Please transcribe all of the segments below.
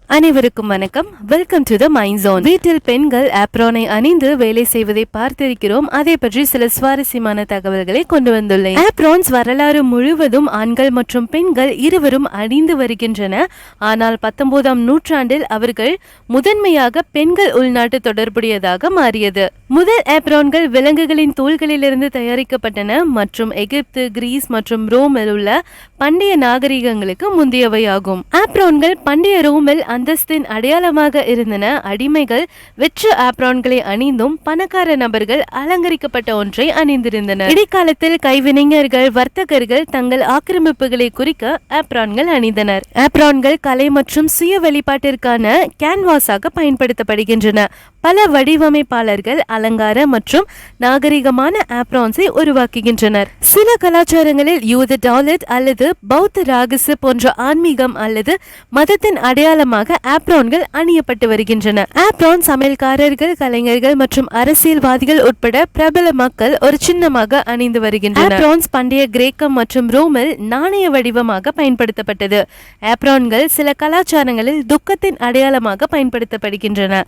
அனைவருக்கும் வணக்கம். Welcome to the mind zone. வீட்டில் பெண்கள் ஆப்ரானை அணிந்து வேலை செய்வதை பார்த்திருக்கிறோம். அதை பற்றி சில சுவாரஸ்யமான தகவல்களை கொண்டு வந்துள்ளேன். ஆப்ரான்ஸ் வரலாறு முழுவதும் ஆண்கள் மற்றும் பெண்கள் இருவரும் அணிந்து வருகின்றன. ஆனால் 19ஆம் நூற்றாண்டில் அவர்கள் முதன்மையாக பெண்கள் உள்நாட்டு தொடர்புடையதாக மாறியது. முதல் ஆப்ரான்கள் விலங்குகளின் தோள்களிலிருந்து தயாரிக்கப்பட்டன மற்றும் எகிப்து, கிரீஸ் மற்றும் ரோமில் உள்ள பண்டைய நாகரிகங்களுக்கு முந்தையவையாகும். ஆப்ரான்கள் பண்டைய ரோமில் அந்தஸ்தின் அடையாளமாக இருந்தன. அடிமைகள் வெற்று ஆப்ரான்களை அணிந்தும் பணக்கார நபர்கள் அலங்கரிக்கப்பட்ட ஒன்றை அணிந்திருந்தனர். இடைக்காலத்தில் கைவினைஞர்கள், வர்த்தகர்கள் தங்கள் ஆக்கிரமிப்புகளை குறிக்க ஆப்ரான்கள் அணிந்தனர். ஆப்ரான்கள் கலை மற்றும் சுய வெளிப்பாட்டிற்கான கேன்வாஸாக பயன்படுத்தப்படுகின்றன. பல வடிவமைப்பாளர்கள் அலங்கார மற்றும் நாகரிகமான ஆப்ரான்ஸை உருவாக்குகின்றனர். சில கலாச்சாரங்களில் யூத டாலட் அல்லது பௌத்த ராகசு போன்ற ஆன்மீகம் அல்லது மதத்தின் அடையாளமாக ஆப்ரான்கள் அணியப்பட்டு வருகின்றன. ஆப்ரான் சமையல்காரர்கள், கலைஞர்கள் மற்றும் அரசியல்வாதிகள் உட்பட பிரபல மக்கள் ஒரு சின்னமாக அணிந்து வருகின்றனர். ஆப்ரான்ஸ் பண்டைய கிரேக்கம் மற்றும் ரோமில் நாணய வடிவமாக பயன்படுத்தப்பட்டது. ஆப்ரான்கள் சில கலாச்சாரங்களில் துக்கத்தின் அடையாளமாக பயன்படுத்தப்படுகின்றன.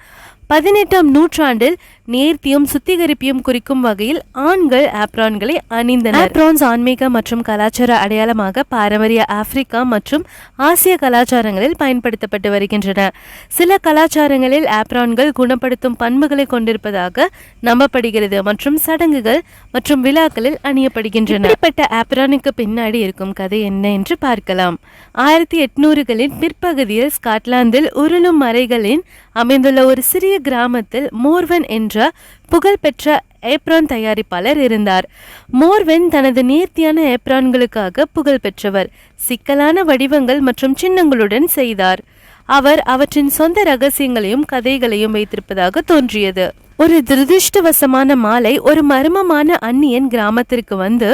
18ஆம் நூற்றாண்டில் நேர்த்தியும் சுத்திகரிப்பையும் குறிக்கும் வகையில் ஆண்கள் ஆப்ரான்களை அணிந்தனர். ஆப்ரான்ஸ் ஆன்மீக மற்றும் கலாச்சார அடையாளமாக பாரம்பரிய ஆப்பிரிக்கா மற்றும் ஆசிய கலாச்சாரங்களில் பயன்படுத்தப்பட்டு வருகின்றன. சில கலாச்சாரங்களில் ஆப்ரான்கள் குணப்படுத்தும் பண்புகளை கொண்டிருப்பதாக நம்பப்படுகிறது மற்றும் சடங்குகள் மற்றும் விழாக்களில் அணியப்படுகின்றன. இப்படிப்பட்ட ஆப்ரானுக்கு பின்னாடி இருக்கும் கதை என்ன என்று பார்க்கலாம். 1800களின் பிற்பகுதியில் ஸ்காட்லாந்தில் உருளும் மறைகளின் அமைந்துள்ள ஒரு சிறிய கிராமத்தில் மோர்வன் என்ற புகழ்பெற்ற ஏப்ரான் தயாரிப்பாளர் இருந்தார். மோர்வென் தனது நேர்த்தியான ஏப்ரான்களுக்காக புகழ் பெற்றவர். சிக்கலான வடிவங்கள் மற்றும் சின்னங்களுடன் செய்தார். அவர் அவற்றின் சொந்த ரகசியங்களையும் கதைகளையும் வைத்திருப்பதாக தோன்றியது. ஒரு துரதிருஷ்டவசமான மாலை ஒரு மர்மமான அந்நியன் கிராமத்திற்கு வந்து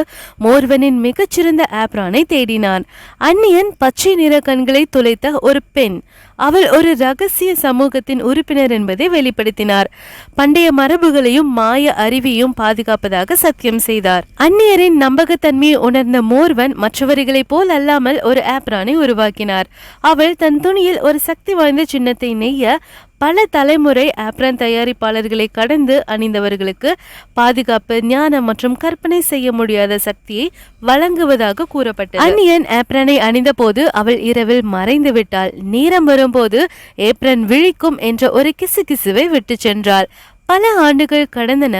மோர்வனின் மிகச்சிறந்த ஆப்ரானை தேடினான். அந்நியன் பச்சை நிற கண்களை துளைத்த ஒரு பெண். அவள் ஒரு ரகசிய சமூகத்தின் உறுப்பினர் என்பதை வெளிப்படுத்தினார். பண்டைய மரபுகளையும் மாய அறிவையும் பாதுகாப்பதாக சத்தியம் செய்தார். அந்நியரின் நம்பகத்தன்மையை உணர்ந்த மோர்வன் மற்றவர்களைப் போல் அல்லாமல் ஒரு ஆப்ரானை உருவாக்கினார். அவள் தன் துணியில் ஒரு சக்தி வாய்ந்த சின்னத்தை நெய்ய பல தலைமுறை ஆப்ரான் தயாரிப்பாளர்களை கடந்து அணிந்தவர்களுக்கு பாதுகாப்பு, ஞானம் மற்றும் கற்பனை செய்ய முடியாத சக்தியை வழங்குவதாக கூறப்பட்டது. அந்நியன் ஆப்ரானை அணிந்த போது அவள் இரவில் மறைந்து விட்டாள். நேரம் வரும்போது ஏப்ரன் விழிக்கும் என்ற ஒரு கிசுகிசுவை விட்டு சென்றாள். பல ஆண்டுகள் கடந்தன.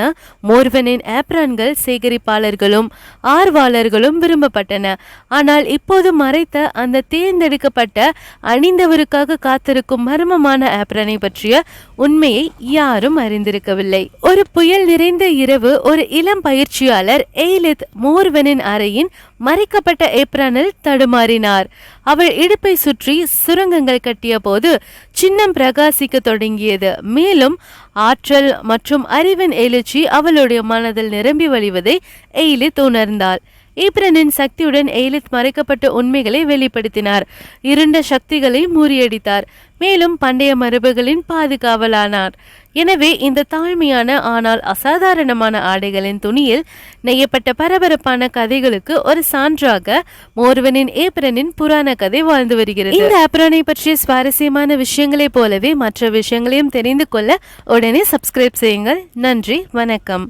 மோர்வனின் ஆப்ரான்கள் சேகரிப்பாளர்களும் ஆர்வலர்களும் விரும்பப்பட்டன. ஆனால் இப்போது மறைத்த அந்த தேர்ந்தெடுக்கப்பட்ட அணிந்தவருக்காக காத்திருக்கும் மர்மமான ஆப்ரானை பற்றிய உண்மையை யாரும் அறிந்திருக்கவில்லை. ஒரு புயல் நிறைந்த இரவு ஒரு இளம் பயிற்சியாளர் எய்லித் மோர்வனின் அறையின் மறைக்கப்பட்ட ஏப்ரானில் தடுமாறினார். அவள் இடுப்பை சுற்றி சுரங்கங்கள் கட்டிய போது சின்னம் பிரகாசிக்க தொடங்கியது. மேலும் ஆற்றல் மற்றும் அறிவின் எழுச்சி அவளுடைய மனதில் நிரம்பி வழிவதை எய்லித் உணர்ந்தாள். ஏப்ரனின் சக்தியுடன் எய்லித் மறைக்கப்பட்ட உண்மைகளை வெளிப்படுத்தினார். இருண்ட சக்திகளை முறியடித்தார். மேலும் பண்டைய மரபுகளின் பாதுகாவலானார். எனவே இந்த தாழ்மையான ஆனால் அசாதாரணமான ஆடைகளின் துணியில் நெய்யப்பட்ட பரபரப்பான கதைகளுக்கு ஒரு சான்றாக மோர்வனின் ஏப்ரனின் புராண கதை வாழ்ந்து வருகிறது. இந்த ஆப்ரானை பற்றிய சுவாரஸ்யமான விஷயங்களைப் போலவே மற்ற விஷயங்களையும் தெரிந்து கொள்ள உடனே சப்ஸ்கிரைப் செய்யுங்கள். நன்றி, வணக்கம்.